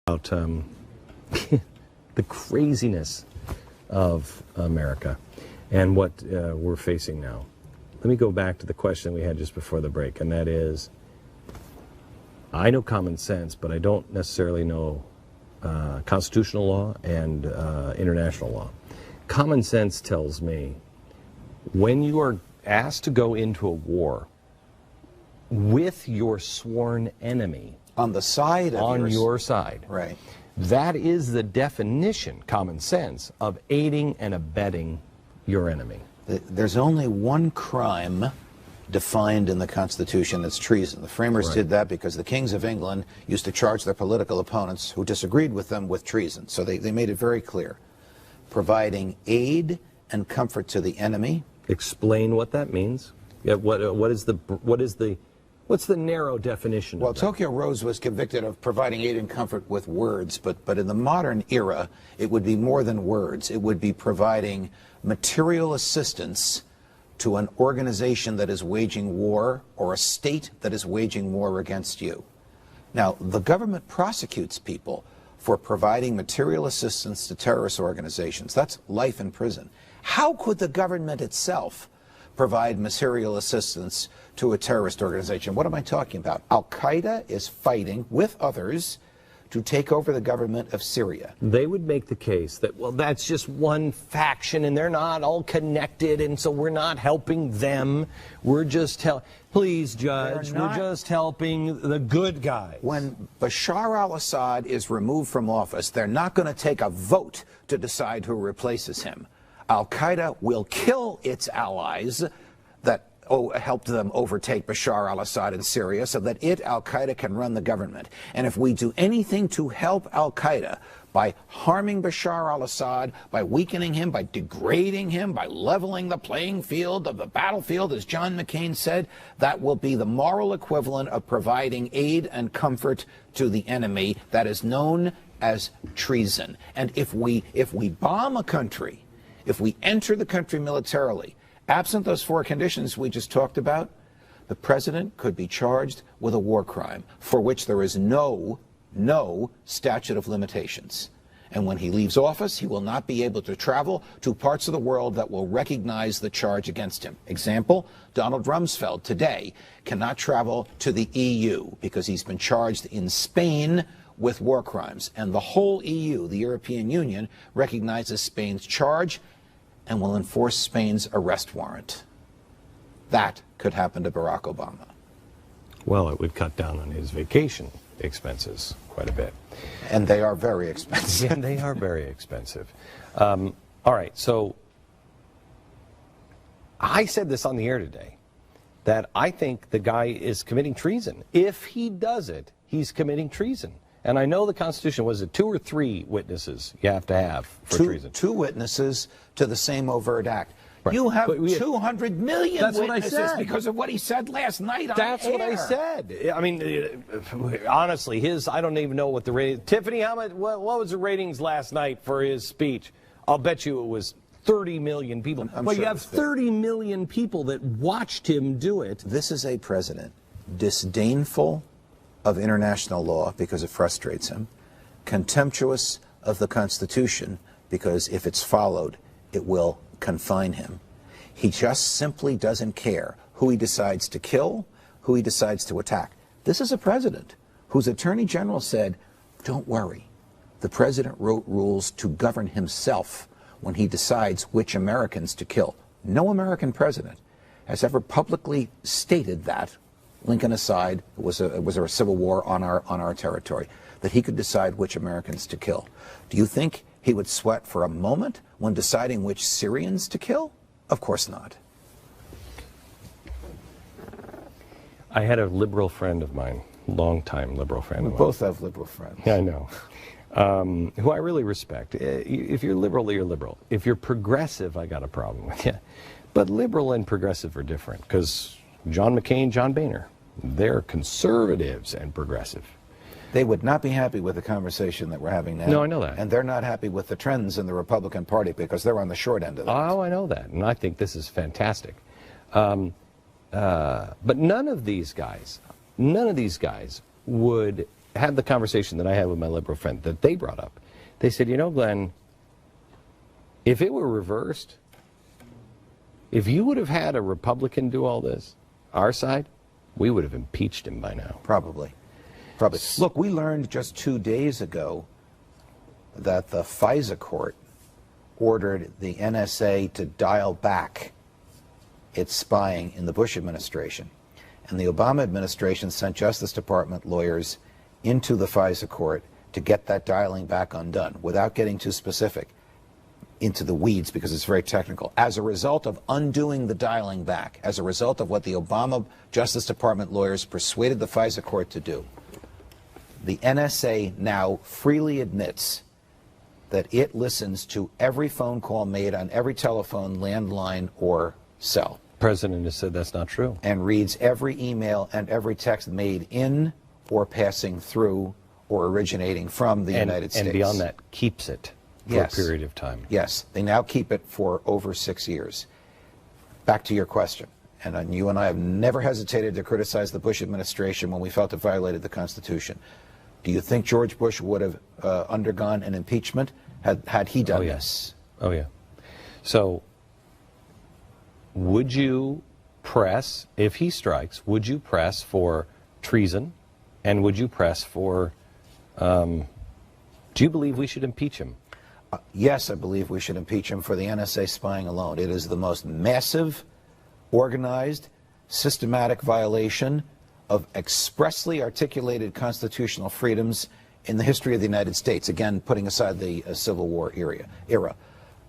About the craziness of America and what we're facing now. Let me go back to the question we had just before the break, and that is, I know common sense, but I don't necessarily know constitutional law and international law. Common sense tells me when you are asked to go into a war with your sworn enemy, on the side of your side. Right. That is the definition, common sense, of aiding and abetting your enemy. There's only one crime defined in the Constitution, that's treason. The framers did that because the kings of England used to charge their political opponents who disagreed with them with treason. So they made it very clear. Providing aid and comfort to the enemy. Explain what that means. Yeah, what's the narrow definition Well, of that? Tokyo Rose was convicted of providing aid and comfort with words, but in the modern era, it would be more than words. It would be providing material assistance to an organization that is waging war or a state that is waging war against you. Now, the government prosecutes people for providing material assistance to terrorist organizations. That's life in prison. How could the government itself provide material assistance to a terrorist organization? What am I talking about? Al-Qaeda is fighting with others to take over the government of Syria. They would make the case that, well, that's just one faction and they're not all connected, and so we're not helping them. We're just please, Judge, we're just helping the good guys. When Bashar al-Assad is removed from office, they're not going to take a vote to decide who replaces him. Al-Qaeda will kill its allies that helped them overtake Bashar al-Assad in Syria so that Al-Qaeda, can run the government. And if we do anything to help Al-Qaeda by harming Bashar al-Assad, by weakening him, by degrading him, by leveling the playing field of the battlefield, as John McCain said, that will be the moral equivalent of providing aid and comfort to the enemy. That is known as treason. And if we bomb a country, if we enter the country militarily, absent those four conditions we just talked about, the president could be charged with a war crime for which there is no statute of limitations. And when he leaves office, he will not be able to travel to parts of the world that will recognize the charge against him. Example, Donald Rumsfeld today cannot travel to the EU because he's been charged in Spain with war crimes. And the whole EU, the European Union, recognizes Spain's charge and will enforce Spain's arrest warrant. That could happen to Barack Obama. Well, it would cut down on his vacation expenses quite a bit. And they are very expensive. And they are very expensive. All right, so I said this on the air today, that I think the guy is committing treason. If he does it, he's committing treason. And I know the Constitution, was it 2 or 3 witnesses you have to have for treason? 2 witnesses to the same overt act. Right. You have 200 million that's witnesses what I said. Because of what he said last night on That's air. what I said. I mean, honestly, I don't even know what the rating. Tiffany, what was the ratings last night for his speech? I'll bet you it was 30 million people. I'm well, sure you have 30 million people that watched him do it. This is a president disdainful of international law because it frustrates him, contemptuous of the Constitution because if it's followed, it will confine him. He just simply doesn't care who he decides to kill, who he decides to attack. This is a president whose attorney general said, don't worry, the president wrote rules to govern himself when he decides which Americans to kill. No American president has ever publicly stated that, Lincoln aside, it was a civil war on our territory, that he could decide which Americans to kill. Do you think he would sweat for a moment when deciding which Syrians to kill? Of course not. I had a liberal friend of mine, longtime liberal friend of mine. We both have liberal friends. Yeah, I know. Who I really respect. If you're liberal, you're liberal. If you're progressive, I got a problem with you. But liberal and progressive are different, because John McCain, John Boehner, they're conservatives and progressive. They would not be happy with the conversation that we're having now. No, I know that. And they're not happy with the trends in the Republican Party because they're on the short end of that. Oh, I know that. And I think this is fantastic. But none of these guys would had the conversation that I had with my liberal friend that they brought up. They said, you know, Glenn, if it were reversed, if you would have had a Republican do all this, our side, we would have impeached him by now. Probably. Look, we learned just 2 days ago that the FISA court ordered the NSA to dial back its spying in the Bush administration. And the Obama administration sent Justice Department lawyers into the FISA court to get that dialing back undone, without getting too specific into the weeds because it's very technical. As a result of undoing the dialing back, as a result of what the Obama Justice Department lawyers persuaded the FISA court to do, the NSA now freely admits that it listens to every phone call made on every telephone, landline, or cell. The president has said that's not true. And reads every email and every text made in or passing through or originating from the United States. And beyond that, keeps it for a period of time. Yes, they now keep it for over 6 years. Back to your question. And you and I have never hesitated to criticize the Bush administration when we felt it violated the Constitution. Do you think George Bush would have undergone an impeachment had he done this? Oh, yeah. So, would you press, if he strikes, would you press for treason? And would you press for, do you believe we should impeach him? Yes, I believe we should impeach him for the NSA spying alone. It is the most massive, organized, systematic violation of expressly articulated constitutional freedoms in the history of the United States, again, putting aside the Civil War era.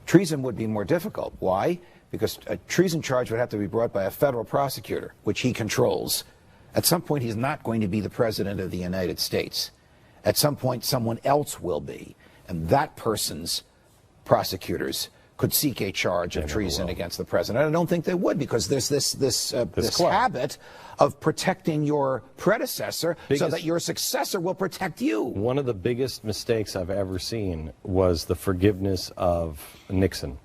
Treason would be more difficult. Why? Because a treason charge would have to be brought by a federal prosecutor, which he controls. At some point, he's not going to be the president of the United States. At some point, someone else will be. And that person's prosecutors could seek a charge of treason against the president. I don't think they would, because there's this habit of protecting your predecessor so that your successor will protect you. One of the biggest mistakes I've ever seen was the forgiveness of Nixon.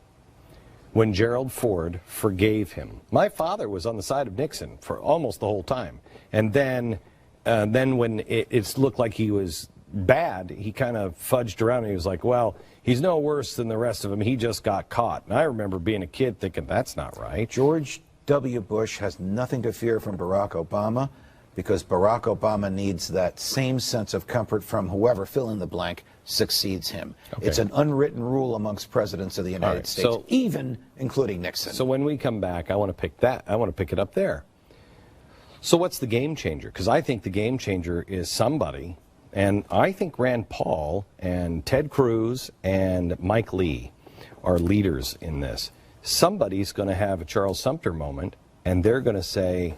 When Gerald Ford forgave him. My father was on the side of Nixon for almost the whole time. And then when it looked like he was bad, he kind of fudged around and he was like, well, he's no worse than the rest of them. He just got caught. And I remember being a kid thinking, that's not right. George W. Bush has nothing to fear from Barack Obama, because Barack Obama needs that same sense of comfort from whoever, fill in the blank, succeeds him. Okay. It's an unwritten rule amongst presidents of the United States, so, even including Nixon. So when we come back, I want to pick that. I want to pick it up there. So what's the game changer? Because I think the game changer is somebody, and I think Rand Paul and Ted Cruz and Mike Lee are leaders in this. Somebody's going to have a Charles Sumter moment, and they're going to say,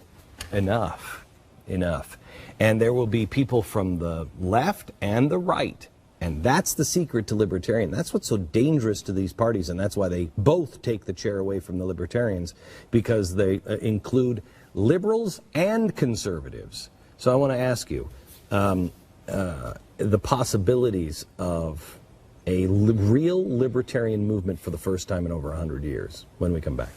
enough, enough. And there will be people from the left and the right. And that's the secret to libertarian. That's what's so dangerous to these parties, and that's why they both take the chair away from the libertarians, because they include liberals and conservatives. So I want to ask you, the possibilities of a real libertarian movement for the first time in over 100 years when we come back.